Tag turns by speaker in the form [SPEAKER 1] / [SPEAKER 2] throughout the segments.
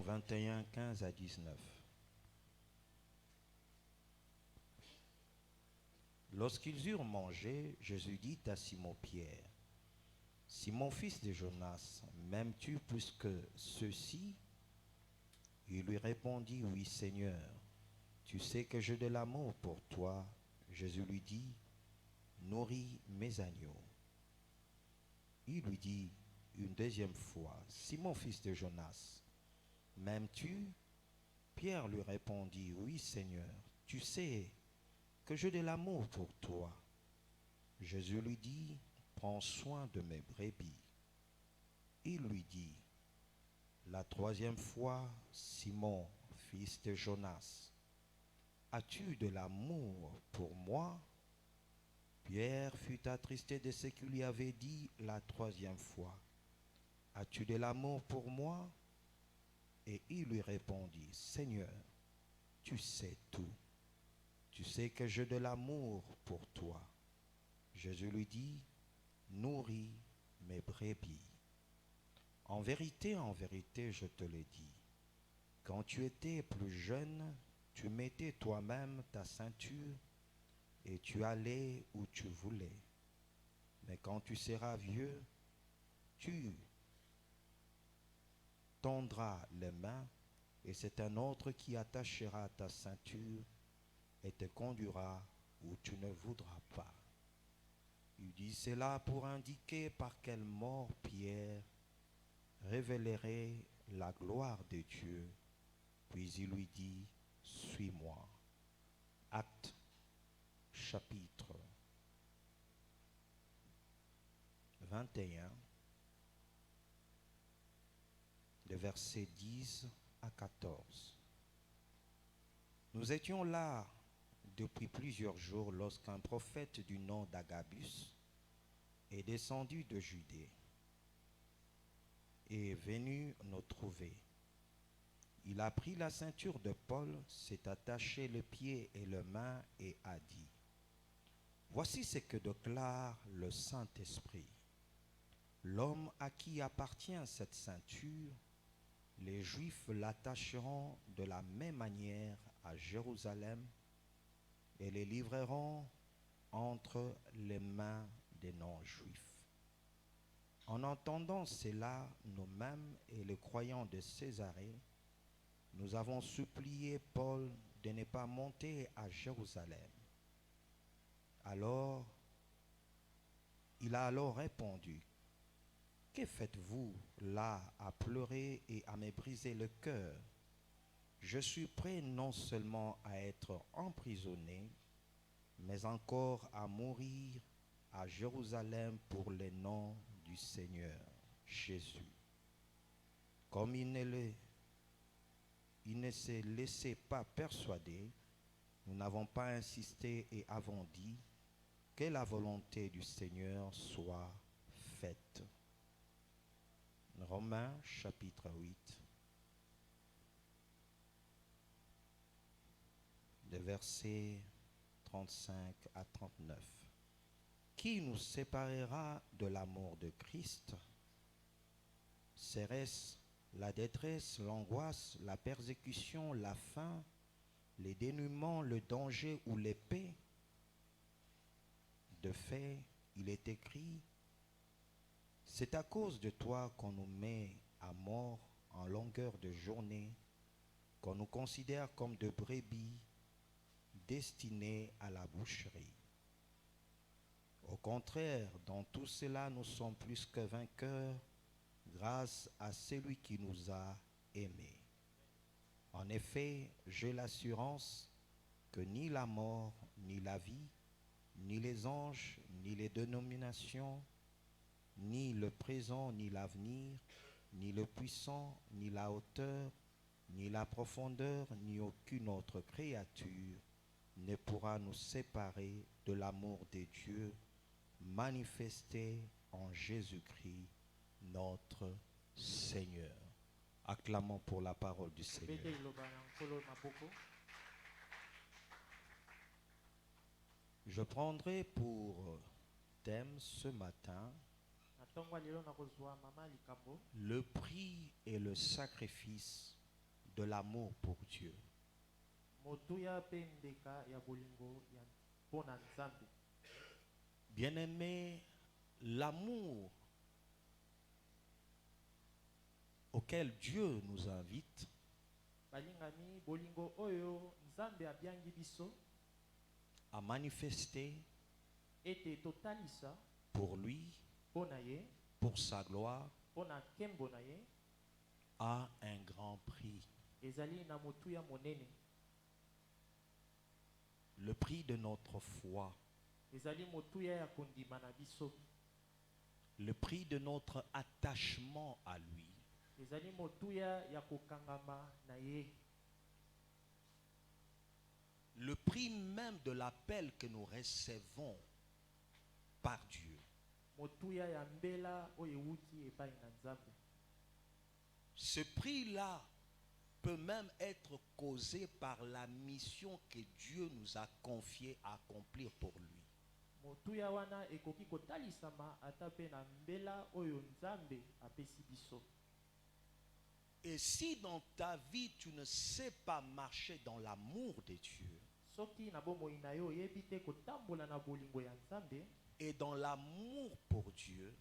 [SPEAKER 1] 21, 15 à 19. Lorsqu'ils eurent mangé, Jésus dit à Simon-Pierre, « Simon, fils de Jonas, m'aimes-tu plus que ceux-ci » Il lui répondit, « Oui, Seigneur, tu sais que j'ai de l'amour pour toi. » Jésus lui dit, « Nourris mes agneaux. » Il lui dit une deuxième fois, « Simon, fils de Jonas, m'aimes-tu » Pierre lui répondit, « Oui, Seigneur, tu sais que j'ai de l'amour pour toi. » Jésus lui dit, « Prends soin de mes brebis. » Il lui dit la troisième fois, « Simon, fils de Jonas, as-tu de l'amour pour moi ?» Pierre fut attristé de ce qu'il lui avait dit la troisième fois, « As-tu de l'amour pour moi ?» Et il lui répondit, « Seigneur, tu sais tout. Tu sais que j'ai de l'amour pour toi. » Jésus lui dit, « Nourris mes brebis. En vérité, je te le dis, quand tu étais plus jeune, tu mettais toi-même ta ceinture et tu allais où tu voulais. Mais quand tu seras vieux, tu tendras les mains et c'est un autre qui attachera ta ceinture et te conduira où tu ne voudras pas. » Il dit cela pour indiquer par quelle mort Pierre révélerait la gloire de Dieu. Puis il lui dit, « Suis-moi. » Actes chapitre 21, de versets 10 à 14. Nous étions là depuis plusieurs jours lorsqu'un prophète du nom d'Agabus est descendu de Judée et est venu nous trouver. Il a pris la ceinture de Paul, s'est attaché les pieds et les mains et a dit, « Voici ce que déclare le Saint-Esprit. L'homme à qui appartient cette ceinture, les Juifs l'attacheront de la même manière à Jérusalem et les livreront entre les mains des non-Juifs. » En entendant cela, nous-mêmes et les croyants de Césarée, nous avons supplié Paul de ne pas monter à Jérusalem. Alors, il a alors répondu, « Que faites-vous là à pleurer et à me briser le cœur? Je suis prêt non seulement à être emprisonné, mais encore à mourir à Jérusalem pour le nom du Seigneur Jésus. » Comme il ne s'est laissé pas persuader, nous n'avons pas insisté et avons dit que la volonté du Seigneur soit faite. Romains chapitre 8, de versets 35 à 39. Qui nous séparera de l'amour de Christ? Serait-ce la détresse, l'angoisse, la persécution, la faim, les dénûments, le danger ou l'épée? De fait, il est écrit, « C'est à cause de toi qu'on nous met à mort en longueur de journée, qu'on nous considère comme de brebis destinées à la boucherie. » Au contraire, dans tout cela, nous sommes plus que vainqueurs grâce à celui qui nous a aimés. En effet, j'ai l'assurance que ni la mort, ni la vie, ni les anges, ni les dénominations, ni le présent, ni l'avenir, ni le puissant, ni la hauteur, ni la profondeur, ni aucune autre créature ne pourra nous séparer de l'amour de Dieu manifesté en Jésus-Christ, notre Seigneur. Acclamons pour la parole du Seigneur. Je prendrai pour thème ce matin le prix et le sacrifice de l'amour pour Dieu. Bien-aimé, l'amour auquel Dieu nous invite à manifester pour lui, pour sa gloire, a un grand prix. Le prix de notre foi. Le prix de notre attachement à lui. Le prix même de l'appel que nous recevons par Dieu. Ce prix-là peut même être causé par la mission que Dieu nous a confiée à accomplir pour lui. Et si dans ta vie tu ne sais pas marcher dans l'amour de Dieu et dans l'amour pour Dieu,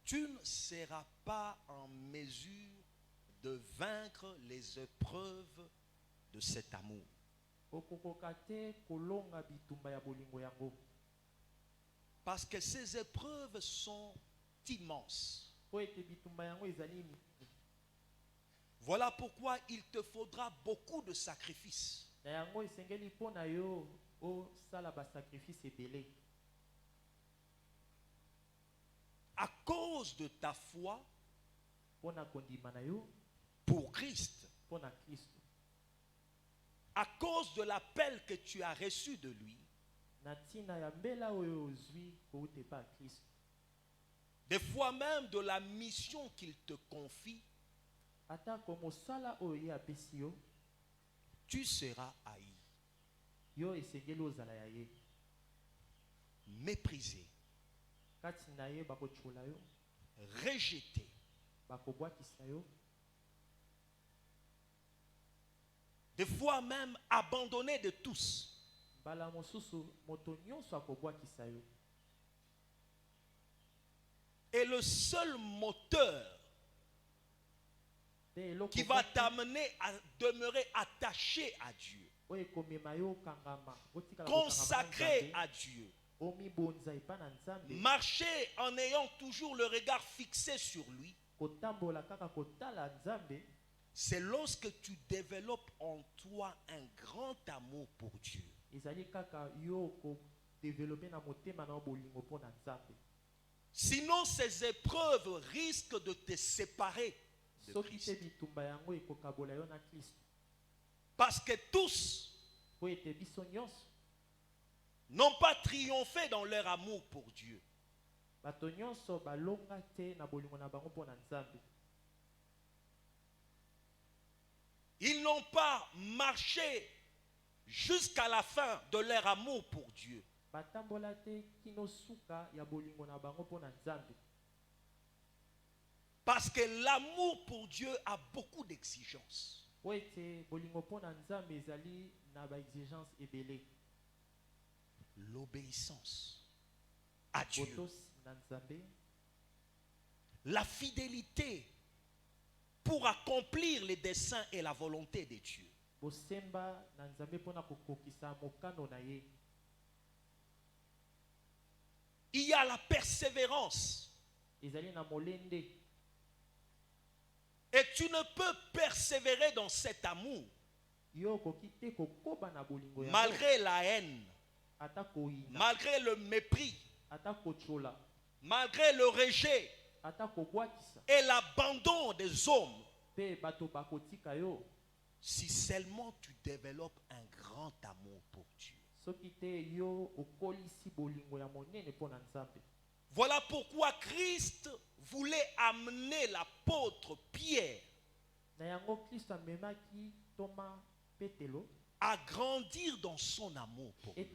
[SPEAKER 1] tu ne seras pas en mesure de vaincre les épreuves de cet amour. Parce que ces épreuves sont immenses. Voilà pourquoi il te faudra beaucoup de sacrifices. À cause de ta foi pour Christ, à cause de l'appel que tu as reçu de lui, des fois même de la mission qu'il te confie, tu seras haï, méprisé, rejeté, des fois même abandonné de tous. Et le seul moteur qui va t'amener à demeurer attaché à Dieu, consacré à Dieu, marcher en ayant toujours le regard fixé sur lui, c'est lorsque tu développes en toi un grand amour pour Dieu. Sinon, ces épreuves risquent de te séparer de Christ. Parce que tous n'ont pas triomphé dans leur amour pour Dieu. Ils n'ont pas marché jusqu'à la fin de leur amour pour Dieu. Parce que l'amour pour Dieu a beaucoup d'exigences. L'obéissance à Dieu, la fidélité pour accomplir les desseins et la volonté de Dieu. Il y a la persévérance. Et tu ne peux persévérer dans cet amour malgré la haine, malgré le mépris, malgré le rejet et l'abandon des hommes. Si seulement tu développes un grand amour pour Dieu. Voilà pourquoi Christ voulait amener l'apôtre Pierre à grandir dans son amour pour lui.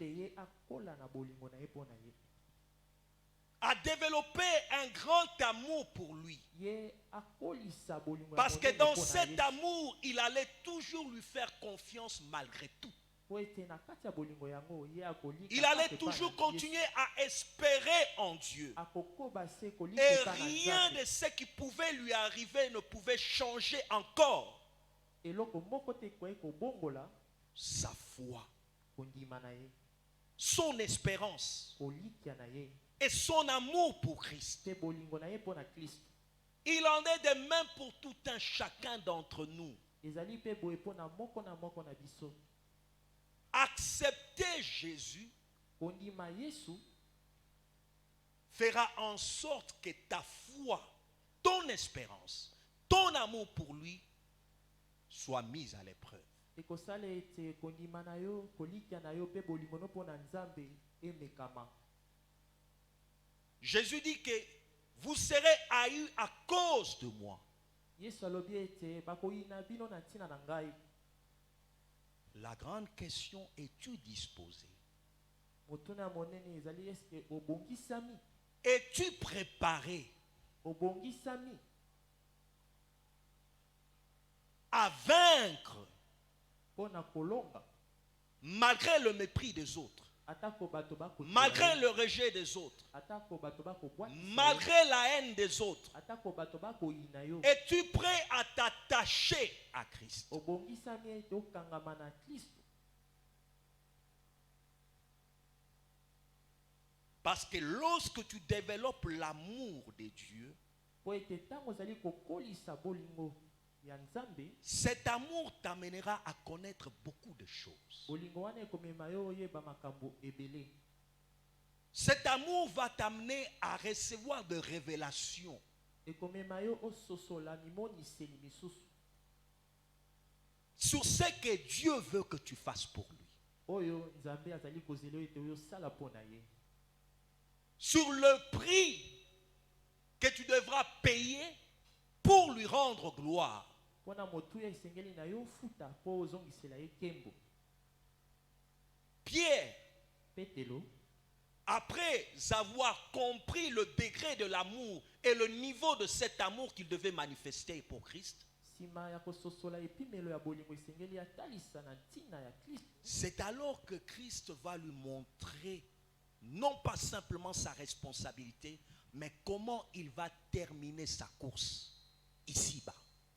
[SPEAKER 1] a développé un grand amour pour lui.
[SPEAKER 2] ye akolisa bolingo ya
[SPEAKER 1] Parce que
[SPEAKER 2] monene
[SPEAKER 1] dans
[SPEAKER 2] mpo na
[SPEAKER 1] cet
[SPEAKER 2] Yesu.
[SPEAKER 1] amour, il allait toujours lui faire confiance malgré tout.
[SPEAKER 2] Po ete na kati ya bolingo yango ye akolika
[SPEAKER 1] Il
[SPEAKER 2] kaka
[SPEAKER 1] allait
[SPEAKER 2] epai
[SPEAKER 1] toujours
[SPEAKER 2] na
[SPEAKER 1] continuer
[SPEAKER 2] Yesu.
[SPEAKER 1] à espérer en Dieu.
[SPEAKER 2] Akokoba se kolika
[SPEAKER 1] Et
[SPEAKER 2] epai na
[SPEAKER 1] rien
[SPEAKER 2] Nzambe.
[SPEAKER 1] de ce qui pouvait lui arriver ne pouvait changer encore
[SPEAKER 2] Eloko moko te ekoki kobongola
[SPEAKER 1] sa foi,
[SPEAKER 2] kondima na ye,
[SPEAKER 1] son espérance
[SPEAKER 2] kolikya na ye,
[SPEAKER 1] et son amour pour Christ.
[SPEAKER 2] mpe bolingo na ye mpo na Kristo.
[SPEAKER 1] Il en est de même pour tout un chacun d'entre nous.
[SPEAKER 2] Ezali mpe boye mpo na moko na biso.
[SPEAKER 1] Accepter Jésus
[SPEAKER 2] Kondima Yesu
[SPEAKER 1] fera en sorte que ta foi, ton espérance, ton amour pour lui soit mise à l'épreuve.
[SPEAKER 2] ekosala ete kondima na yo, kolikya na yo mpe bolingo no mpo na Nzambe emekama.
[SPEAKER 1] Jésus dit que vous serez haïs à cause de moi.
[SPEAKER 2] Yesu alobi ete bakoyina bino na ntina na ngai.
[SPEAKER 1] La grande question, es-tu disposé?
[SPEAKER 2] Motuna monene ezali eske obongisami?
[SPEAKER 1] Es-tu préparé
[SPEAKER 2] Obongisami
[SPEAKER 1] à vaincre
[SPEAKER 2] mpo na kolonga
[SPEAKER 1] malgré le mépris des autres,
[SPEAKER 2] atako bato bakotela
[SPEAKER 1] malgré
[SPEAKER 2] ye,
[SPEAKER 1] le rejet des autres,
[SPEAKER 2] atako bato bakobwakisa ye,
[SPEAKER 1] malgré la haine des autres?
[SPEAKER 2] atako bato bakoyina yo?
[SPEAKER 1] Es-tu prêt à t'attacher à Christ?
[SPEAKER 2] Obongisami ete okangama na Kristo?
[SPEAKER 1] Parce que lorsque tu développes l'amour de Dieu,
[SPEAKER 2] Po ete ntango ozali kokolisa bolingo ya Nzambe,
[SPEAKER 1] cet amour t'amènera à connaître beaucoup de choses.
[SPEAKER 2] bolingo wana ekomema yo oyeba makambo ebele.
[SPEAKER 1] Cet amour va t'amener à recevoir des révélations
[SPEAKER 2] Ekomema yo ososola mimoniseli misusu
[SPEAKER 1] sur ce que Dieu veut que tu fasses pour lui,
[SPEAKER 2] oyo Nzambe azali kozela ete oyosala mpo na ye,
[SPEAKER 1] sur le prix que tu devras payer pour lui rendre gloire.
[SPEAKER 2] mpo na motuya esengeli na yo futa mpo ozongisela ye nkembo.
[SPEAKER 1] Pierre,
[SPEAKER 2] Petelo
[SPEAKER 1] après avoir compris le degré de l'amour et le niveau de cet amour qu'il devait manifester pour Christ,
[SPEAKER 2] nsima ya kososola epimelo ya bolingo esengeli atalisa na ntina ya Kristo,
[SPEAKER 1] c'est alors que Christ va lui montrer non pas simplement sa responsabilité, mais comment il va terminer sa course ici-bas.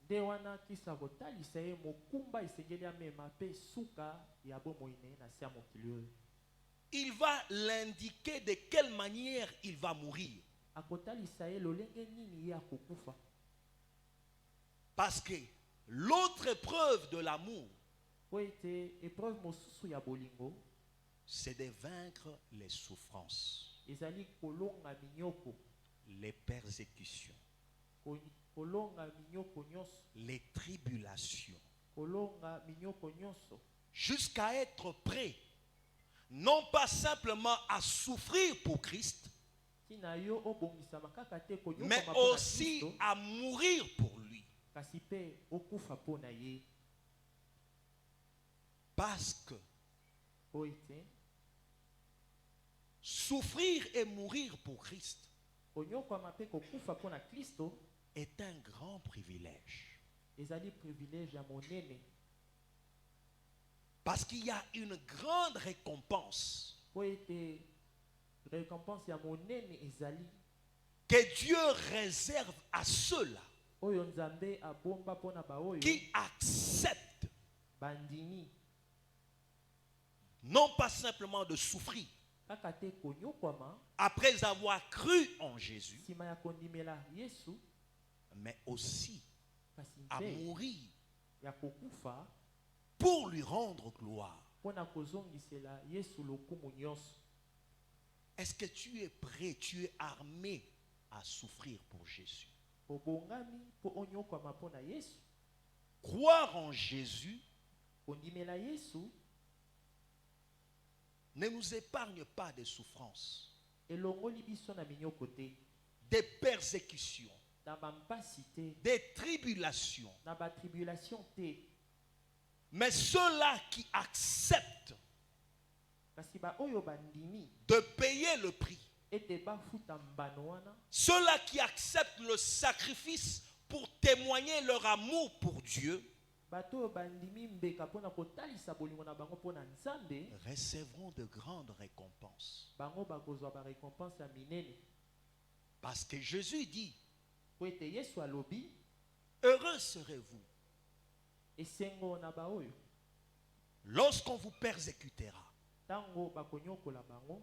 [SPEAKER 2] nde wana Kristo akotalisa ye mokumba esengeli amema mpe suka ya bomoi na ye na se ya mokili oyo.
[SPEAKER 1] Il va l'indiquer de quelle manière il va mourir.
[SPEAKER 2] Akotalisa ye lolenge nini ye akokufa.
[SPEAKER 1] Parce que l'autre épreuve de l'amour,
[SPEAKER 2] Po ete epreuve mosusu ya bolingo
[SPEAKER 1] c'est de vaincre les souffrances,
[SPEAKER 2] ezali kolonga minyoko,
[SPEAKER 1] les persécutions,
[SPEAKER 2] kolonga minyoko nyonso,
[SPEAKER 1] les tribulations,
[SPEAKER 2] kolonga minyoko nyonso,
[SPEAKER 1] jusqu'à être prêt, non pas simplement à souffrir pour Christ,
[SPEAKER 2] tina yo obongisama kaka te konyokoma
[SPEAKER 1] mais
[SPEAKER 2] mpo na
[SPEAKER 1] aussi
[SPEAKER 2] Kristo,
[SPEAKER 1] à mourir pour lui.
[SPEAKER 2] kasi mpe okufa mpo na ye.
[SPEAKER 1] Parce que
[SPEAKER 2] Po ete
[SPEAKER 1] souffrir et mourir pour Christ
[SPEAKER 2] konyokoma mpe kokufa mpo na Kristo
[SPEAKER 1] est un grand privilège.
[SPEAKER 2] ezali privilège ya monene.
[SPEAKER 1] Parce qu'il y a une grande récompense
[SPEAKER 2] Po ete récompense ya monene ezali
[SPEAKER 1] que Dieu réserve à ceux-là
[SPEAKER 2] oyo Nzambe abomba mpo na baoyo
[SPEAKER 1] qui acceptent
[SPEAKER 2] bandimi
[SPEAKER 1] non pas simplement de souffrir
[SPEAKER 2] kaka te konyokwama
[SPEAKER 1] après avoir cru en Jésus,
[SPEAKER 2] nsima ya kondimela Yesu,
[SPEAKER 1] mais aussi
[SPEAKER 2] kasi
[SPEAKER 1] à
[SPEAKER 2] mpe
[SPEAKER 1] mourir
[SPEAKER 2] ya kokufa
[SPEAKER 1] pour lui rendre gloire.
[SPEAKER 2] mpo na kozongisela Yesu lokumu nyonso.
[SPEAKER 1] Est-ce que tu es prêt, tu es armé à souffrir pour Jésus?
[SPEAKER 2] Obongami mpo onyokwama mpo na Yesu.
[SPEAKER 1] Croire en Jésus
[SPEAKER 2] Kondimela Yesu
[SPEAKER 1] ne nous épargne pas des souffrances,
[SPEAKER 2] elongoli biso na minyoko te,
[SPEAKER 1] des persécutions,
[SPEAKER 2] na bampasi te,
[SPEAKER 1] des tribulations.
[SPEAKER 2] na batribulation te,
[SPEAKER 1] Mais ceux-là qui acceptent
[SPEAKER 2] kasi baoyo bandimi
[SPEAKER 1] de payer le prix
[SPEAKER 2] ete bafuta mbano wana
[SPEAKER 1] Ceux-là qui acceptent le sacrifice pour témoigner leur amour pour Dieu
[SPEAKER 2] bato oyo bandimi mbeka mpona kotalisa bolingo na bango mpona nzambe
[SPEAKER 1] recevront de grandes récompenses.
[SPEAKER 2] bango bakozwa barécompense ya minene
[SPEAKER 1] Parce que Jésus dit,
[SPEAKER 2] po ete yesu alobi
[SPEAKER 1] heureux serez-vous
[SPEAKER 2] esengo na baoyo
[SPEAKER 1] lorsqu'on vous persécutera.
[SPEAKER 2] ntango bakonyokola bango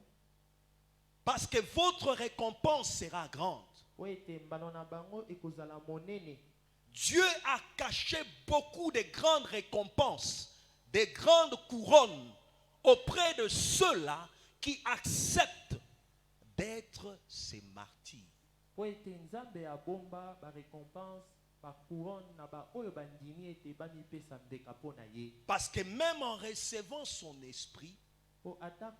[SPEAKER 1] Parce que votre récompense sera grande.
[SPEAKER 2] po ete mbano na bango ekozala monene.
[SPEAKER 1] Dieu a caché beaucoup de grandes récompenses, de grandes couronnes auprès de ceux-là qui acceptent d'être ses martyrs.
[SPEAKER 2] Po ete nzambe abomba barécompense bacouronne na baoyo bandimi ete bamipesa mbeka mpo na ye
[SPEAKER 1] Parce que même en recevant son esprit,
[SPEAKER 2] po ata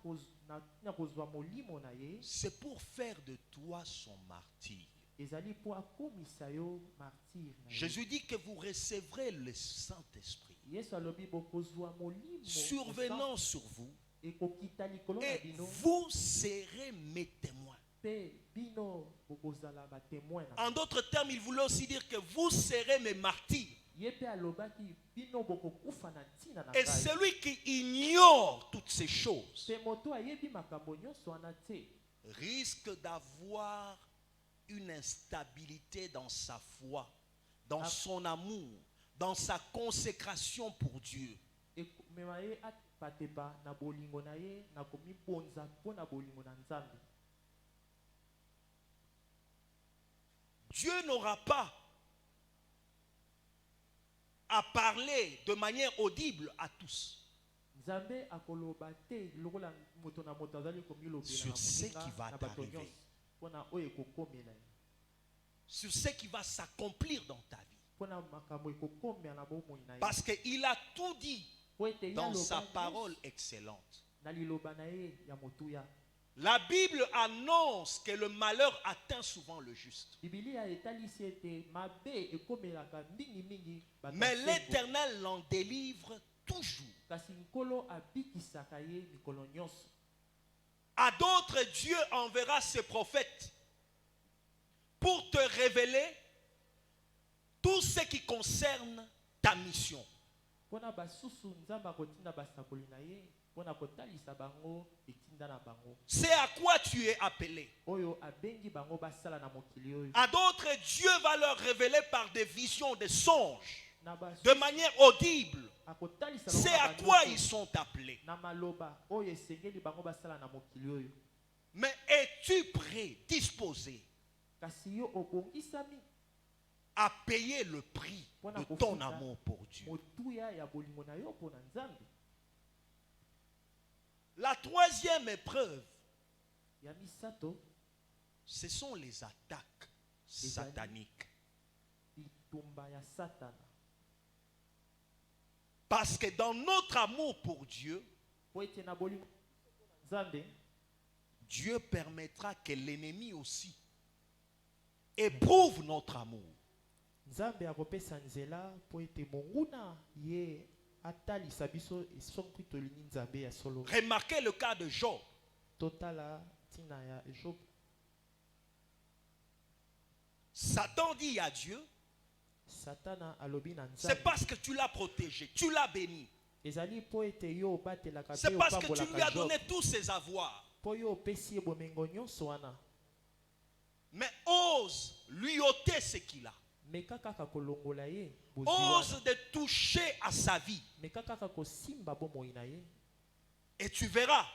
[SPEAKER 2] na kozwa molimo na ye
[SPEAKER 1] c'est pour faire de toi son martyr.
[SPEAKER 2] ezali mpo akomisa yo martyr na ye.
[SPEAKER 1] Jésus dit que vous recevrez le Saint-Esprit
[SPEAKER 2] yesu alobi bokozwa molimo
[SPEAKER 1] survenant sur vous
[SPEAKER 2] ekokita likolo na
[SPEAKER 1] et
[SPEAKER 2] bino
[SPEAKER 1] vous serez mes témoins.
[SPEAKER 2] mpe bino bokozala batémoin na
[SPEAKER 1] En d'autres termes, il voulait aussi dire que vous serez mes martyrs.
[SPEAKER 2] ye mpe alobaki bino bokokufa na ntina na
[SPEAKER 1] Et
[SPEAKER 2] ngai
[SPEAKER 1] celui qui ignore toutes ces choses
[SPEAKER 2] mpe moto ayebi makambo nyonso wana te
[SPEAKER 1] risque d'avoir une instabilité dans sa foi, dans son amour, dans sa consécration pour Dieu.
[SPEAKER 2] ekomema ye apatepa na bolingo na ye na komibonza mpo na bolingo na nzambe.
[SPEAKER 1] Dieu n'aura pas à parler de manière audible à tous
[SPEAKER 2] nzambe akoloba te lokola moto na moto azali komilobela
[SPEAKER 1] sur
[SPEAKER 2] na
[SPEAKER 1] ce
[SPEAKER 2] moninga
[SPEAKER 1] qui va
[SPEAKER 2] na bato
[SPEAKER 1] t'arriver,
[SPEAKER 2] nyonso mpona oyo ekokomela ye
[SPEAKER 1] sur ce qui va s'accomplir dans ta vie.
[SPEAKER 2] mpona makambo ekokomela na bomoi na ye
[SPEAKER 1] Parce qu'il a tout dit
[SPEAKER 2] po ete ye
[SPEAKER 1] dans sa
[SPEAKER 2] aloba
[SPEAKER 1] parole
[SPEAKER 2] nyonso
[SPEAKER 1] excellente.
[SPEAKER 2] na liloba na ye ya motuya.
[SPEAKER 1] La Bible annonce que le malheur atteint souvent le juste.
[SPEAKER 2] bibilia etalisi ete mabe ekomelaka mingimingi bato
[SPEAKER 1] Mais
[SPEAKER 2] ya sembo.
[SPEAKER 1] l'Éternel l'en délivre toujours.
[SPEAKER 2] kasi nkolo abikisaka ye mikolo nyonso.
[SPEAKER 1] À d'autres, Dieu enverra ses prophètes pour te révéler tout ce qui concerne ta mission.
[SPEAKER 2] mpona basusu nzambe akotinda basakoli na ye mpona kotalisa bango etinda na bango
[SPEAKER 1] C'est à quoi tu es appelé.
[SPEAKER 2] oyo abengi bango basala na mokili oyo.
[SPEAKER 1] À d'autres, Dieu va leur révéler par des visions, des songes,
[SPEAKER 2] na basusu
[SPEAKER 1] de manière audible.
[SPEAKER 2] akotalisa
[SPEAKER 1] C'est
[SPEAKER 2] bango
[SPEAKER 1] à
[SPEAKER 2] na
[SPEAKER 1] quoi
[SPEAKER 2] banyoso
[SPEAKER 1] ils sont appelés.
[SPEAKER 2] na maloba oyo esengeli bango basala na mokili oyo.
[SPEAKER 1] Mais es-tu prêt, disposé
[SPEAKER 2] kasi yo obongisami
[SPEAKER 1] à payer le prix de ton amour pour Dieu?
[SPEAKER 2] motuya ya bolingo na yo mpo na nzambe.
[SPEAKER 1] La troisième épreuve,
[SPEAKER 2] ya misato
[SPEAKER 1] ce sont les attaques sataniques.
[SPEAKER 2] bitumba ya satana.
[SPEAKER 1] Parce que dans notre amour pour Dieu,
[SPEAKER 2] po ete na bolingo na nzambe
[SPEAKER 1] Dieu permettra que l'ennemi aussi éprouve notre amour.
[SPEAKER 2] nzambe akopesa nzela po ete monguna ye atalisa biso soki tolingi nzambe ya solo.
[SPEAKER 1] Remarquez le cas de Job.
[SPEAKER 2] totala ntina ya Job.
[SPEAKER 1] Satan dit à Dieu,
[SPEAKER 2] satana alobi na
[SPEAKER 1] c'est
[SPEAKER 2] nzambe
[SPEAKER 1] parce que tu l'as protégé, tu l'as béni.
[SPEAKER 2] ezali po ete yo obatelaka
[SPEAKER 1] C'est
[SPEAKER 2] mpe
[SPEAKER 1] parce que tu lui
[SPEAKER 2] opambolaka
[SPEAKER 1] as
[SPEAKER 2] Job
[SPEAKER 1] donné tous ses avoirs.
[SPEAKER 2] po yo opesi ye bomengo nyonso wana.
[SPEAKER 1] Mais ose lui ôter ce qu'il a.
[SPEAKER 2] meka kaka kolongola ye bozwi
[SPEAKER 1] Ose
[SPEAKER 2] wana.
[SPEAKER 1] de toucher à sa vie.
[SPEAKER 2] meka kaka kosimba bomoi na ye.
[SPEAKER 1] Et tu verras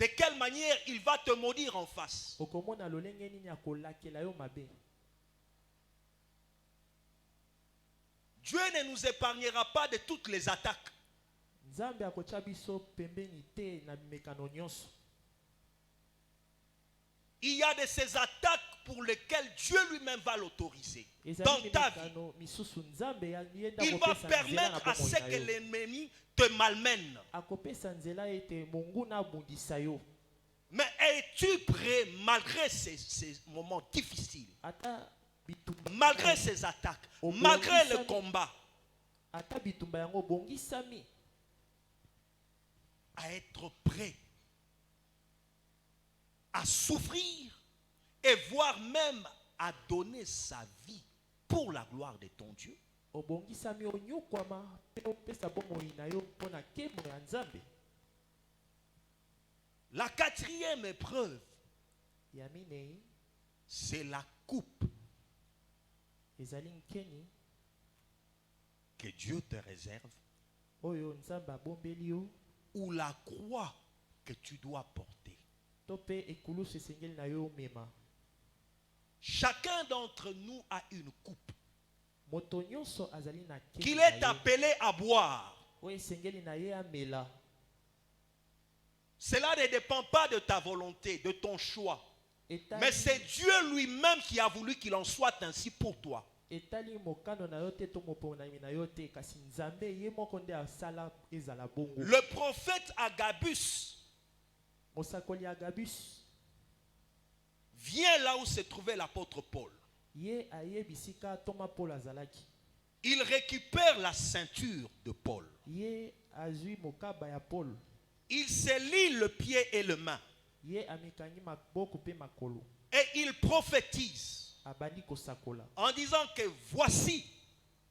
[SPEAKER 1] de quelle manière il va te maudire en face.
[SPEAKER 2] okomona lolenge nini akolakela yo mabe.
[SPEAKER 1] Dieu ne nous épargnera pas de toutes les attaques.
[SPEAKER 2] nzambe akotya biso pembeni te na mekano nyonso.
[SPEAKER 1] Il y a de ces attaques pour lesquelles Dieu lui-même va l'autoriser dans
[SPEAKER 2] ezali
[SPEAKER 1] ta vie.
[SPEAKER 2] mimekano misusu nzambe yenda
[SPEAKER 1] Il va
[SPEAKER 2] kopesa nzela na
[SPEAKER 1] permettre à
[SPEAKER 2] bomoi
[SPEAKER 1] ce
[SPEAKER 2] na
[SPEAKER 1] que
[SPEAKER 2] yo.
[SPEAKER 1] l'ennemi te malmène.
[SPEAKER 2] akopesa nzela ete monguna abundisa yo.
[SPEAKER 1] Mais es-tu prêt malgré ces moments difficiles,
[SPEAKER 2] ata bitumba
[SPEAKER 1] malgré ces attaques,
[SPEAKER 2] Au
[SPEAKER 1] malgré le
[SPEAKER 2] Bongissami.
[SPEAKER 1] combat,
[SPEAKER 2] ata bitumba yango bongisami
[SPEAKER 1] à être prêt à souffrir et voire même à donner sa vie pour la gloire de ton Dieu.
[SPEAKER 2] obongisami onyokwama pe opesa bomoi na yo mpona nkembo ya Nzambe.
[SPEAKER 1] La quatrième épreuve,
[SPEAKER 2] Ya minei
[SPEAKER 1] c'est la coupe
[SPEAKER 2] ezali nkeni
[SPEAKER 1] que Dieu te réserve
[SPEAKER 2] oyo Nzambe abombeli yo
[SPEAKER 1] ou la croix que tu dois porter.
[SPEAKER 2] to mpe ekulusu esengeli na yo omema.
[SPEAKER 1] Chacun d'entre nous a une coupe
[SPEAKER 2] Moto nyonso azali na nkeni
[SPEAKER 1] qu'il
[SPEAKER 2] na
[SPEAKER 1] est
[SPEAKER 2] ye
[SPEAKER 1] appelé à boire.
[SPEAKER 2] oyo esengeli na ye amela.
[SPEAKER 1] Cela ne dépend pas de ta volonté, de ton choix. Mais c'est Dieu lui-même qui a voulu qu'il en soit ainsi pour toi.
[SPEAKER 2] etali mokano na yo te to moponami na yo te kasi Nzambe ye moko nde asala ezala bongo.
[SPEAKER 1] Le prophète Agabus
[SPEAKER 2] Mosakoli Agabus
[SPEAKER 1] vient là où se trouvait l'apôtre Paul.
[SPEAKER 2] ye ayebisika toma Paul azalaki.
[SPEAKER 1] Il récupère la ceinture de Paul.
[SPEAKER 2] Ye azwi mokaba ya Paul.
[SPEAKER 1] Il se lie le pied et le main.
[SPEAKER 2] Ye amikangi maboko pe makolo.
[SPEAKER 1] Et il prophétise
[SPEAKER 2] Abandi kosakola.
[SPEAKER 1] en disant que voici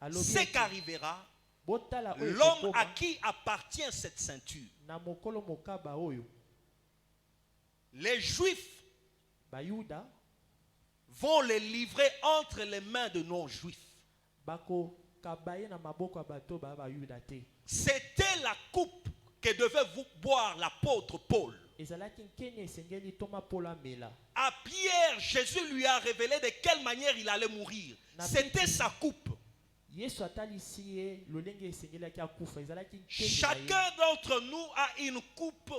[SPEAKER 1] ce qu'arrivera
[SPEAKER 2] Botala oyo
[SPEAKER 1] l'homme
[SPEAKER 2] ekokoma
[SPEAKER 1] à qui appartient cette ceinture.
[SPEAKER 2] na mokolo mokaba oyo.
[SPEAKER 1] Les Juifs
[SPEAKER 2] Bayuda
[SPEAKER 1] vont les livrer entre les mains de non-Juifs.
[SPEAKER 2] bako kabaye na maboko ya bato ba Bayuda te.
[SPEAKER 1] C'était la coupe que devait boire l'apôtre Paul.
[SPEAKER 2] Ezalaki nkeni esengeli toma Paul amela.
[SPEAKER 1] À Pierre, Jésus lui a révélé de quelle manière il allait mourir. C'était sa coupe.
[SPEAKER 2] Yesu atalisi ye lolenge esengelaki akufa. Ezalaki nkeni na ye.
[SPEAKER 1] Chacun d'entre nous a une coupe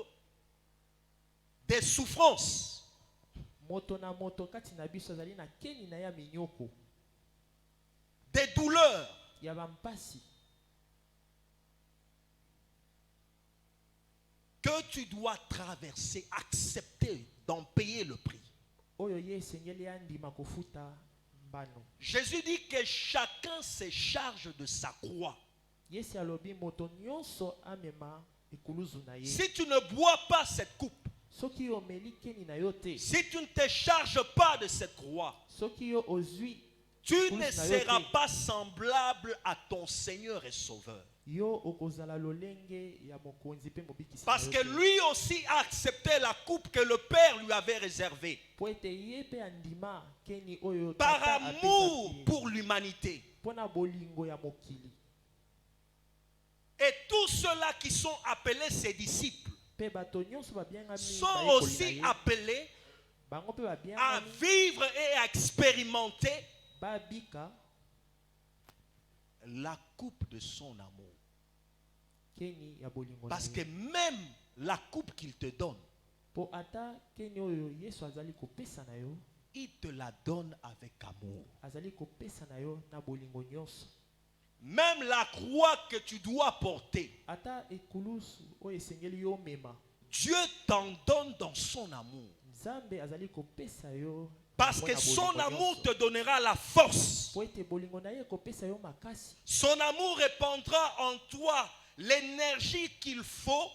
[SPEAKER 1] de souffrance.
[SPEAKER 2] Moto na moto kati na biso azali na keni na ya minyoko
[SPEAKER 1] Des douleurs.
[SPEAKER 2] ya bampasi
[SPEAKER 1] Que tu dois traverser, accepter d'en payer le prix.
[SPEAKER 2] oyo ye esengeli andima kofuta mbano.
[SPEAKER 1] Jésus dit que chacun se charge de sa croix.
[SPEAKER 2] Yesu alobi moto nyonso amema ekuluzu na ye.
[SPEAKER 1] Si tu ne bois pas cette coupe,
[SPEAKER 2] Soki yo omeli keni na yo te,
[SPEAKER 1] si tu ne te charges pas de cette croix,
[SPEAKER 2] soki yo ozwi
[SPEAKER 1] tu ne seras pas semblable à ton Seigneur et Sauveur.
[SPEAKER 2] yo okozala lolenge ya mokonzi pe mobikisi.
[SPEAKER 1] Parce que lui aussi a accepté la coupe que le Père lui avait réservée.
[SPEAKER 2] Po ete ye pe andima keni oyo
[SPEAKER 1] Par
[SPEAKER 2] tata
[SPEAKER 1] amour
[SPEAKER 2] apesaki
[SPEAKER 1] pour l'humanité.
[SPEAKER 2] mpona bolingo ya mokili.
[SPEAKER 1] Et tous ceux-là qui sont appelés ses disciples
[SPEAKER 2] Pe bato nyonso babiengami
[SPEAKER 1] sont
[SPEAKER 2] bayekoli na
[SPEAKER 1] aussi
[SPEAKER 2] ye.
[SPEAKER 1] appelés
[SPEAKER 2] Bango pe
[SPEAKER 1] à
[SPEAKER 2] babiengami
[SPEAKER 1] vivre et à expérimenter
[SPEAKER 2] babika
[SPEAKER 1] la coupe de son amour.
[SPEAKER 2] keni ya bolingo na
[SPEAKER 1] Parce que
[SPEAKER 2] ye.
[SPEAKER 1] même la coupe qu'il te donne,
[SPEAKER 2] Po ata keni oyo Yesu azali kopesa na yo,
[SPEAKER 1] il te la donne avec amour.
[SPEAKER 2] azali kopesa na yo na bolingo nyonso.
[SPEAKER 1] Même la croix que tu dois porter,
[SPEAKER 2] Ata ekulusu oyo esengeli yo mema,
[SPEAKER 1] Dieu t'en donne dans son amour.
[SPEAKER 2] Nzambe azali kopesa yo
[SPEAKER 1] Parce que son amour te donnera la force.
[SPEAKER 2] po ete bolingo na ye kopesa yo makasi.
[SPEAKER 1] Son amour répandra en toi l'énergie qu'il faut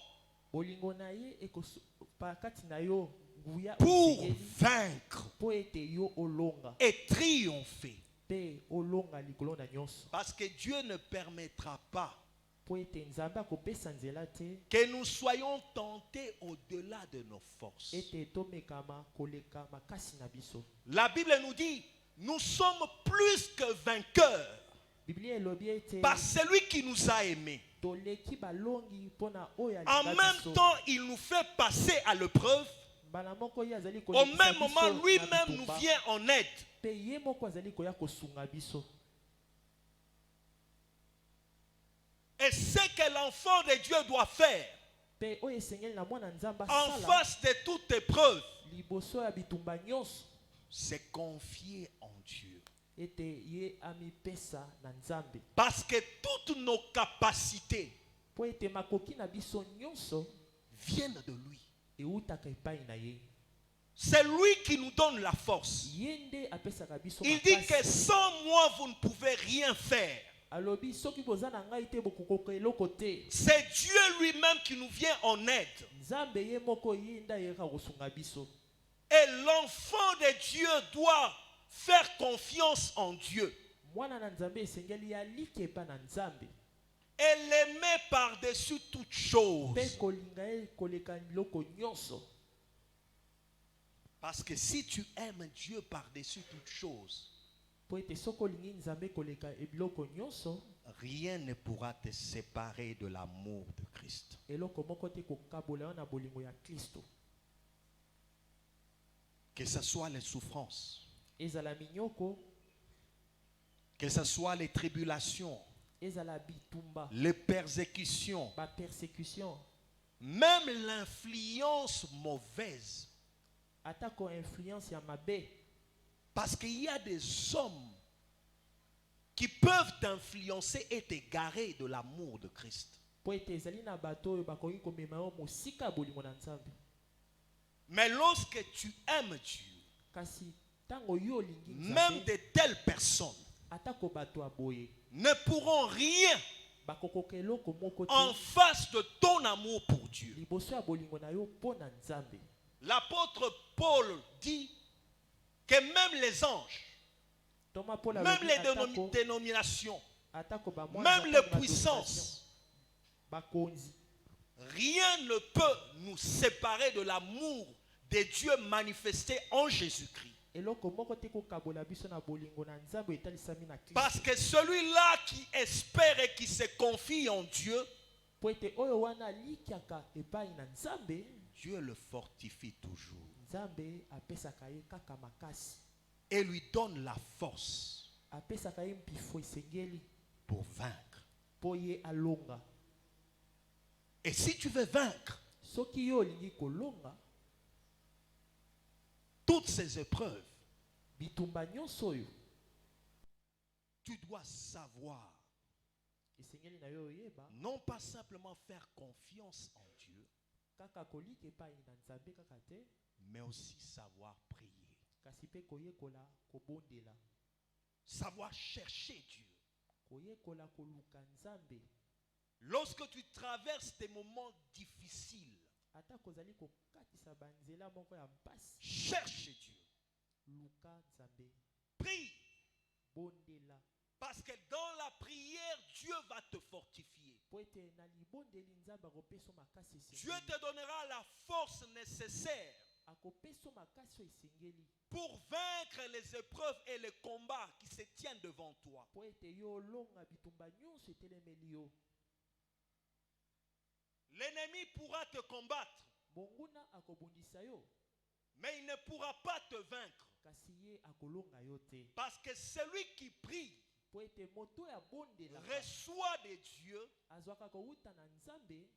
[SPEAKER 2] Bolingo na ye ekopa kati na yo nguya
[SPEAKER 1] pour
[SPEAKER 2] osengeli
[SPEAKER 1] vaincre
[SPEAKER 2] po ete yo olonga
[SPEAKER 1] et triompher.
[SPEAKER 2] pe olonga likolo na nyonso.
[SPEAKER 1] Parce que Dieu ne permettra pas
[SPEAKER 2] Po ete Nzambe akopesa nzela te
[SPEAKER 1] que nous soyons tentés au-delà de nos forces.
[SPEAKER 2] ete tomekama koleka makasi na biso.
[SPEAKER 1] La Bible nous dit, nous sommes plus que vainqueurs
[SPEAKER 2] Biblia elobi ete
[SPEAKER 1] par celui qui nous a aimés.
[SPEAKER 2] toleki balongi mpona oyo
[SPEAKER 1] En
[SPEAKER 2] alinga
[SPEAKER 1] même
[SPEAKER 2] biso.
[SPEAKER 1] temps, il nous fait passer à l'épreuve.
[SPEAKER 2] Mbala moko ye azali
[SPEAKER 1] Au
[SPEAKER 2] kolekisa
[SPEAKER 1] même
[SPEAKER 2] biso
[SPEAKER 1] moment,
[SPEAKER 2] na
[SPEAKER 1] lui-même nous
[SPEAKER 2] bitumba.
[SPEAKER 1] vient en aide.
[SPEAKER 2] Pe ye moko azali koya kosunga biso.
[SPEAKER 1] Et ce que l'enfant de Dieu doit faire
[SPEAKER 2] Pe oyo esengeli na mwana Nzambe
[SPEAKER 1] en
[SPEAKER 2] asala
[SPEAKER 1] face de toute épreuve,
[SPEAKER 2] liboso ya bitumba nyonso
[SPEAKER 1] c'est confier en Dieu.
[SPEAKER 2] ete ye amipesa na Nzambe.
[SPEAKER 1] Parce que toutes nos capacités
[SPEAKER 2] Po ete makoki na biso nyonso
[SPEAKER 1] viennent de lui.
[SPEAKER 2] eutaka epai na ye.
[SPEAKER 1] C'est lui qui nous donne la force.
[SPEAKER 2] Ye nde apesaka biso
[SPEAKER 1] Il dit que
[SPEAKER 2] makasi.
[SPEAKER 1] sans moi, vous ne pouvez rien faire.
[SPEAKER 2] Alobi soki boza na ngai te bokokoko eloko te.
[SPEAKER 1] C'est Dieu lui-même qui nous vient en aide.
[SPEAKER 2] Nzambe ye moko ye nde ayeka kosunga biso.
[SPEAKER 1] Et l'enfant de Dieu doit faire confiance en Dieu.
[SPEAKER 2] Mwana na Nzambe esengeli alike pa na Nzambe.
[SPEAKER 1] Et l'aimer par-dessus toute chose.
[SPEAKER 2] Pe kolinga ye koleka biloko nyonso.
[SPEAKER 1] Parce que si tu aimes Dieu par-dessus toute chose,
[SPEAKER 2] Po ete soko lingi Nzambe koleka biloko nyonso,
[SPEAKER 1] rien ne pourra te séparer de l'amour de Christ.
[SPEAKER 2] eloko moko te kokabola na bolingo ya Kristo.
[SPEAKER 1] Que ce soit les souffrances,
[SPEAKER 2] Ezala minyoko,
[SPEAKER 1] que ce soit les tribulations,
[SPEAKER 2] ezala bitumba,
[SPEAKER 1] les persécutions,
[SPEAKER 2] ba persécution,
[SPEAKER 1] même l'influence mauvaise.
[SPEAKER 2] atako influence ya mabe.
[SPEAKER 1] Parce qu'il y a des hommes qui peuvent t'influencer et t'égarer de l'amour de Christ.
[SPEAKER 2] Po ete ezali na bato oyo bakoki komema yo mosika bolingo na Nzambe.
[SPEAKER 1] Mais lorsque tu aimes Dieu,
[SPEAKER 2] Kasi tango yo olingi
[SPEAKER 1] même
[SPEAKER 2] Nzambe,
[SPEAKER 1] de telles personnes
[SPEAKER 2] atako bato aboye,
[SPEAKER 1] ne pourront rien
[SPEAKER 2] bakokoka eloko moko
[SPEAKER 1] en
[SPEAKER 2] te
[SPEAKER 1] face de ton amour pour Dieu.
[SPEAKER 2] liboso ya bolingo na yo mpo na Nzambe.
[SPEAKER 1] L'apôtre Paul dit que même les anges,
[SPEAKER 2] Thomas Paul
[SPEAKER 1] même
[SPEAKER 2] alobi
[SPEAKER 1] les
[SPEAKER 2] atako,
[SPEAKER 1] dénominations,
[SPEAKER 2] atako ba mwana
[SPEAKER 1] même
[SPEAKER 2] na
[SPEAKER 1] les
[SPEAKER 2] kati na
[SPEAKER 1] puissances,
[SPEAKER 2] bakonzi,
[SPEAKER 1] rien ne peut nous séparer de l'amour de Dieu manifesté en Jésus-Christ.
[SPEAKER 2] eloko moko te kokabola biso na bolingo na Nzambe etalisami na Kristo.
[SPEAKER 1] Parce que celui-là qui espère et qui se confie en Dieu,
[SPEAKER 2] Po ete oyo wana alikiaka epai na Nzambe,
[SPEAKER 1] Dieu le fortifie toujours
[SPEAKER 2] Nzambe apesaka ye kaka makasi,
[SPEAKER 1] et lui donne la force
[SPEAKER 2] apesaka ye mpifo esengeli
[SPEAKER 1] pour vaincre.
[SPEAKER 2] po ye alonga.
[SPEAKER 1] Et si tu veux vaincre
[SPEAKER 2] Soki yo olingi kolonga
[SPEAKER 1] toutes ces épreuves,
[SPEAKER 2] bitumba nyonso oyo,
[SPEAKER 1] tu dois savoir
[SPEAKER 2] esengeli na yo oyeba
[SPEAKER 1] non pas simplement faire confiance en Dieu,
[SPEAKER 2] kaka kolika epai na Nzambe kaka te,
[SPEAKER 1] mais aussi savoir prier,
[SPEAKER 2] kasi pe koyekola kobondela,
[SPEAKER 1] savoir chercher Dieu.
[SPEAKER 2] koyekola koluka Nzambe.
[SPEAKER 1] Lorsque tu traverses des moments difficiles,
[SPEAKER 2] Ata kozali kokatisa banzela moko ya mpasi,
[SPEAKER 1] cherche Dieu,
[SPEAKER 2] luka Nzambe,
[SPEAKER 1] prie,
[SPEAKER 2] bondela,
[SPEAKER 1] parce que dans la prière, Dieu va te fortifier.
[SPEAKER 2] po ete na libondeli Nzambe akopeso makasi
[SPEAKER 1] Dieu
[SPEAKER 2] esengeli,
[SPEAKER 1] te donnera la force nécessaire
[SPEAKER 2] akopeso makasi oyo esengeli
[SPEAKER 1] pour vaincre les épreuves et les combats qui se tiennent devant toi.
[SPEAKER 2] po ete yo olonga bitumba nyonso etelemeli yo.
[SPEAKER 1] L'ennemi pourra te combattre,
[SPEAKER 2] Monguna akobundisa yo,
[SPEAKER 1] mais il ne pourra pas te vaincre.
[SPEAKER 2] kasi ye akolonga yo te.
[SPEAKER 1] Parce que celui qui prie
[SPEAKER 2] Po ete moto ya bondela
[SPEAKER 1] reçoit de Dieu
[SPEAKER 2] azwaka kowuta na Nzambe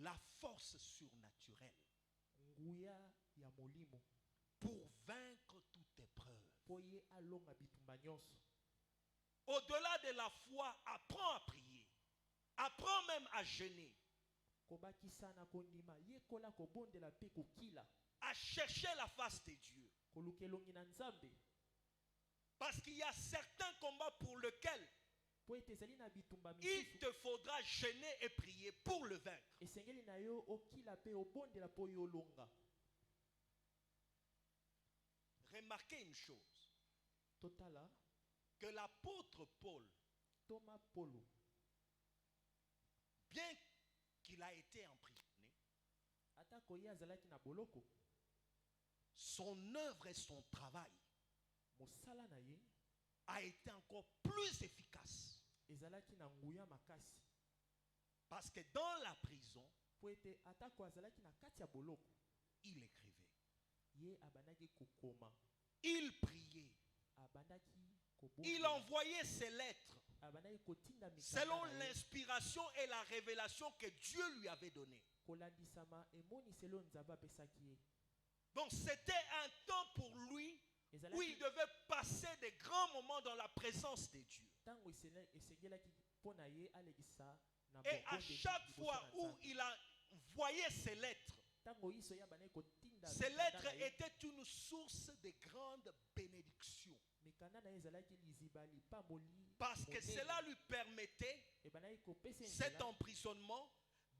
[SPEAKER 1] la force surnaturelle
[SPEAKER 2] nguya ya molimo
[SPEAKER 1] pour vaincre toute épreuve.
[SPEAKER 2] po ye alonga bitumba nyonso.
[SPEAKER 1] Au-delà de la foi, apprends à prier. Apprends même à jeûner,
[SPEAKER 2] Kobakisa na kondima yekola kobondela pe kokila,
[SPEAKER 1] à chercher la face de Dieu.
[SPEAKER 2] koluka elongi na Nzambe.
[SPEAKER 1] Parce qu'il y a certains combats pour lesquels
[SPEAKER 2] Po ete ezali na bitumba
[SPEAKER 1] il
[SPEAKER 2] misusu
[SPEAKER 1] te faudra jeûner et prier pour le vaincre.
[SPEAKER 2] esengeli na yo okila pe obondela po yo olonga.
[SPEAKER 1] Remarquez une chose,
[SPEAKER 2] Totala
[SPEAKER 1] que l'apôtre Paul,
[SPEAKER 2] Thomas Polo,
[SPEAKER 1] bien qu'il a été emprisonné,
[SPEAKER 2] atako ye azalaki na boloko,
[SPEAKER 1] son œuvre et son travail
[SPEAKER 2] mosala na ye
[SPEAKER 1] a été encore plus efficace.
[SPEAKER 2] ezalaki na nguya makasi.
[SPEAKER 1] Parce que dans la prison,
[SPEAKER 2] Po ete atako azalaki na kati ya boloko,
[SPEAKER 1] il écrivait,
[SPEAKER 2] ye abandaki kokoma,
[SPEAKER 1] il priait,
[SPEAKER 2] abandaki
[SPEAKER 1] il
[SPEAKER 2] kobondela,
[SPEAKER 1] envoyait ses lettres
[SPEAKER 2] abandaki kotinda mikanda
[SPEAKER 1] selon
[SPEAKER 2] na ye,
[SPEAKER 1] l'inspiration et la révélation que Dieu lui avait donnée.
[SPEAKER 2] kolandisama emoniselo Nzambe apesaki ye.
[SPEAKER 1] Donc c'était un temps pour lui où il
[SPEAKER 2] Ezalaki
[SPEAKER 1] devait passer des grands moments dans la présence de Dieu.
[SPEAKER 2] tango esengelaki mpo na ye alekisa na
[SPEAKER 1] Et à
[SPEAKER 2] bokondeli
[SPEAKER 1] chaque
[SPEAKER 2] liboso
[SPEAKER 1] fois
[SPEAKER 2] na
[SPEAKER 1] où
[SPEAKER 2] Nzambe.
[SPEAKER 1] il a envoyé ses lettres,
[SPEAKER 2] Tango iso ye abandaki kotinda
[SPEAKER 1] ces
[SPEAKER 2] mikanda
[SPEAKER 1] lettres
[SPEAKER 2] na ye,
[SPEAKER 1] étaient une source de grandes bénédictions.
[SPEAKER 2] mikanda na ye ezalaki liziba lipamboli
[SPEAKER 1] Parce que
[SPEAKER 2] monene.
[SPEAKER 1] cela lui permettait,
[SPEAKER 2] Ebandaki kopesa
[SPEAKER 1] cet
[SPEAKER 2] nzela
[SPEAKER 1] emprisonnement,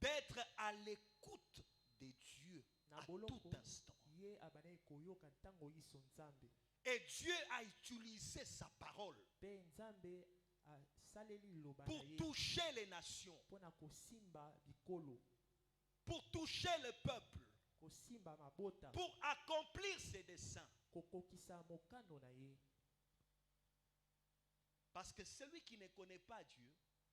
[SPEAKER 1] d'être à l'écoute de Dieu.
[SPEAKER 2] na
[SPEAKER 3] à
[SPEAKER 2] boloko
[SPEAKER 3] tout instant.
[SPEAKER 2] ye abana koyoka ntango yiso nzambe
[SPEAKER 3] Et Dieu a utilisé sa parole
[SPEAKER 2] pe nzambe asaleli liloba
[SPEAKER 3] pour
[SPEAKER 2] na ye
[SPEAKER 3] toucher les nations,
[SPEAKER 2] mpona kosimba bikolo
[SPEAKER 3] pour toucher le peuple,
[SPEAKER 2] kosimba mabota
[SPEAKER 3] pour accomplir ses desseins.
[SPEAKER 2] kokokisa mokano na ye
[SPEAKER 3] Parce que celui qui ne connaît pas Dieu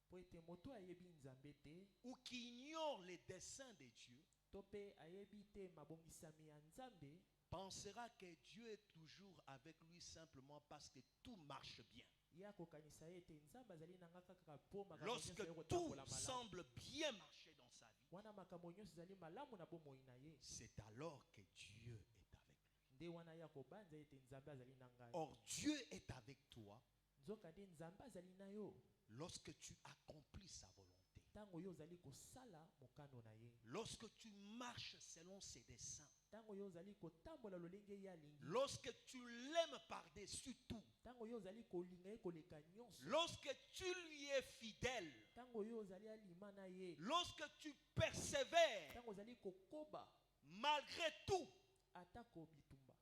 [SPEAKER 2] po ete moto ayebi nzambe te
[SPEAKER 3] ou qui ignore les desseins de Dieu
[SPEAKER 2] to mpe ayebi te mabongisami ya nzambe
[SPEAKER 3] pensera que Dieu est toujours avec lui simplement parce que tout marche bien.
[SPEAKER 2] ye akokanisa ye ete nzambe azali nanga kaka mpo makambo
[SPEAKER 3] Lorsque
[SPEAKER 2] nyonso ya
[SPEAKER 3] tout
[SPEAKER 2] kotambola malamu
[SPEAKER 3] semble bien marcher dans sa vie,
[SPEAKER 2] wana makambo nyonso ezali malamu na bomoi na ye
[SPEAKER 3] c'est alors que Dieu est avec lui.
[SPEAKER 2] nde wana ye akobanza ete nzambe azali na ngai
[SPEAKER 3] Or, Dieu est avec toi
[SPEAKER 2] nzoka nde nzambe azali na yo
[SPEAKER 3] lorsque tu accomplis sa volonté.
[SPEAKER 2] ntango yo ozali kosala mokano na ye
[SPEAKER 3] Lorsque tu marches selon ses desseins.
[SPEAKER 2] ntango yo ozali kotambola lolenge ye alingi
[SPEAKER 3] Lorsque tu l'aimes par-dessus tout.
[SPEAKER 2] ntango yo ozali kolinga ye koleka nyonso
[SPEAKER 3] Lorsque tu lui es fidèle.
[SPEAKER 2] ntango yo ozali alima na ye
[SPEAKER 3] Lorsque tu persévères
[SPEAKER 2] ntango ozali kokoba
[SPEAKER 3] malgré tout
[SPEAKER 2] atako bitumba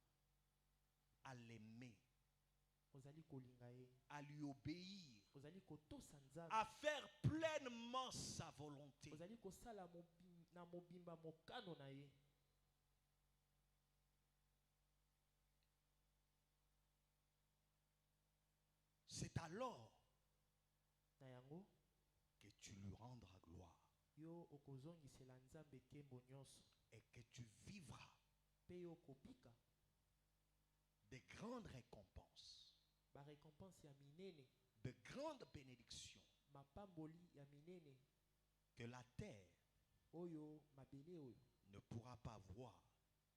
[SPEAKER 3] à l'aimer,
[SPEAKER 2] ozali kolinga ye
[SPEAKER 3] à lui obéir,
[SPEAKER 2] ozali kotosa nzambe
[SPEAKER 3] à faire pleinement sa volonté.
[SPEAKER 2] ozali kosala na mobimba mokano na ye
[SPEAKER 3] C'est alors
[SPEAKER 2] na yango
[SPEAKER 3] que tu lui rendras gloire
[SPEAKER 2] yo okozongisela nzambe nkembo nyonso
[SPEAKER 3] et que tu vivras
[SPEAKER 2] mpe yo okobika
[SPEAKER 3] de grandes récompenses,
[SPEAKER 2] barécompense ya minene
[SPEAKER 3] de grandes bénédictions
[SPEAKER 2] mapamboli ya minene
[SPEAKER 3] que la terre
[SPEAKER 2] oyo mabele oyo
[SPEAKER 3] ne pourra pas voir,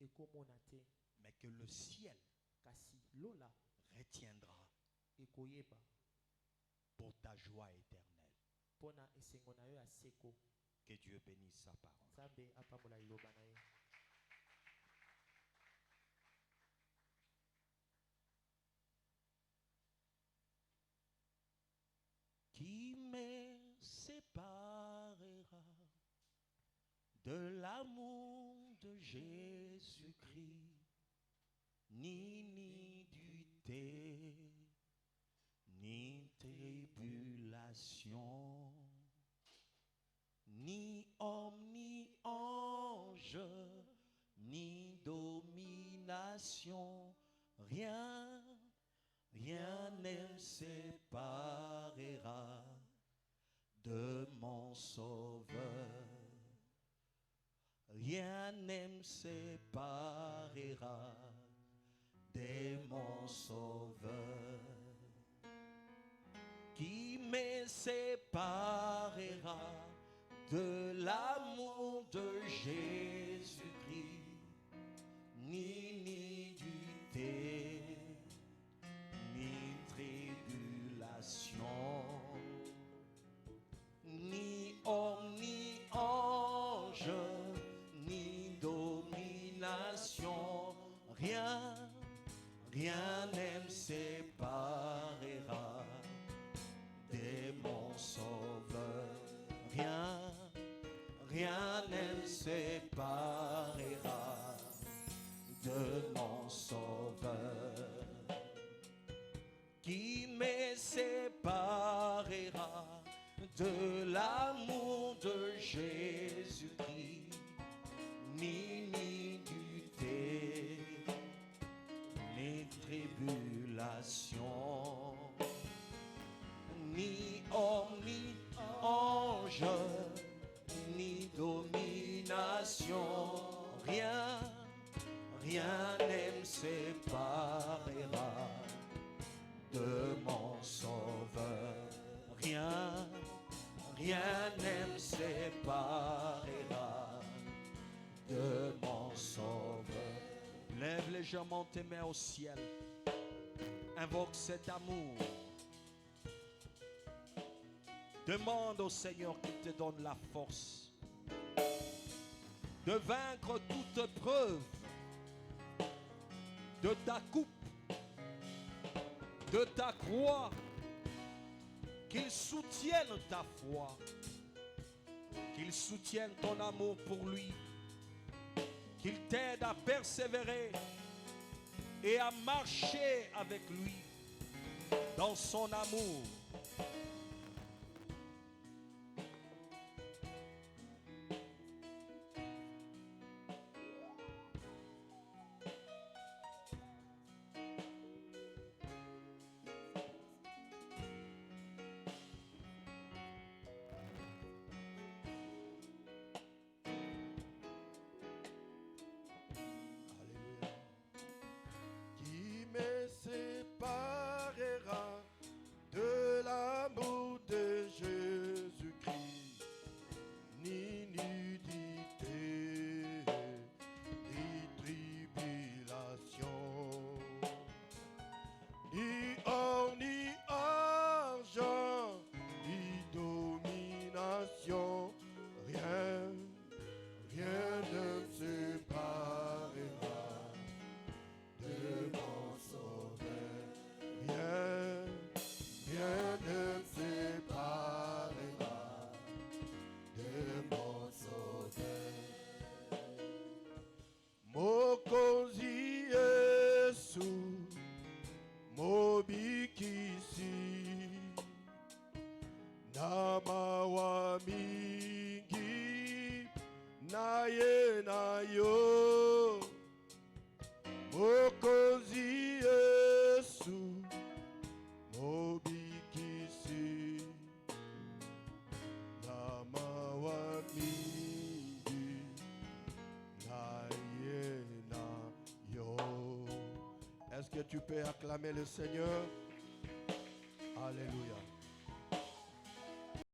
[SPEAKER 2] ekomona te
[SPEAKER 3] mais que le ciel
[SPEAKER 2] kasi lola
[SPEAKER 3] retiendra
[SPEAKER 2] ekoyeba
[SPEAKER 3] pour ta joie éternelle.
[SPEAKER 2] mpona esengo na yo ya seko
[SPEAKER 3] Que Dieu bénisse sa parole.
[SPEAKER 2] nzambe apambola liloba na ye
[SPEAKER 1] Qui me séparera de l'amour de Jésus-Christ, ni nudité, ni tribulation, ni homme, ni ange, ni domination, rien ne me séparera de mon Sauveur. Rien ne me séparera de mon Sauveur. Qui me séparera de l'amour de Jésus-Christ, ni nudité, ni tribulation, ni homme, ni ange, ni domination, rien ne me séparera de mon Sauveur. Rien ne me séparera de mon Sauveur. Qui me séparera de l'amour de Jésus-Christ, ni nudité, ni tribulation, ni homme, ni ange, ni domination, rien ne me séparera de mon Sauveur. Rien ne me séparera de mon Sauveur. Lève légèrement tes mains au ciel. Invoque cet amour. Demande au Seigneur qu'il te donne la force de vaincre toute preuve de ta coupe, de ta croix, qu'il soutienne ta foi, qu'il soutienne ton amour pour lui,
[SPEAKER 3] qu'il t'aide à persévérer et à marcher avec lui dans son amour.
[SPEAKER 4] Alléluia. Qui me séparera de l'amour de Jésus-Christ? Ni nudité, ni tribulation, ni or, ni argent, ni domination, rien, rien ne me séparera de mon sauveur. Rien, rien ne me séparera de mon sauveur. Mokozi Yesu, mobikisi, namawa mingi, naye nayo. Mokozi Yesu, mobikisi, namawa mingi, naye nayo. Est-ce que tu peux acclamer le Seigneur? Alléluia.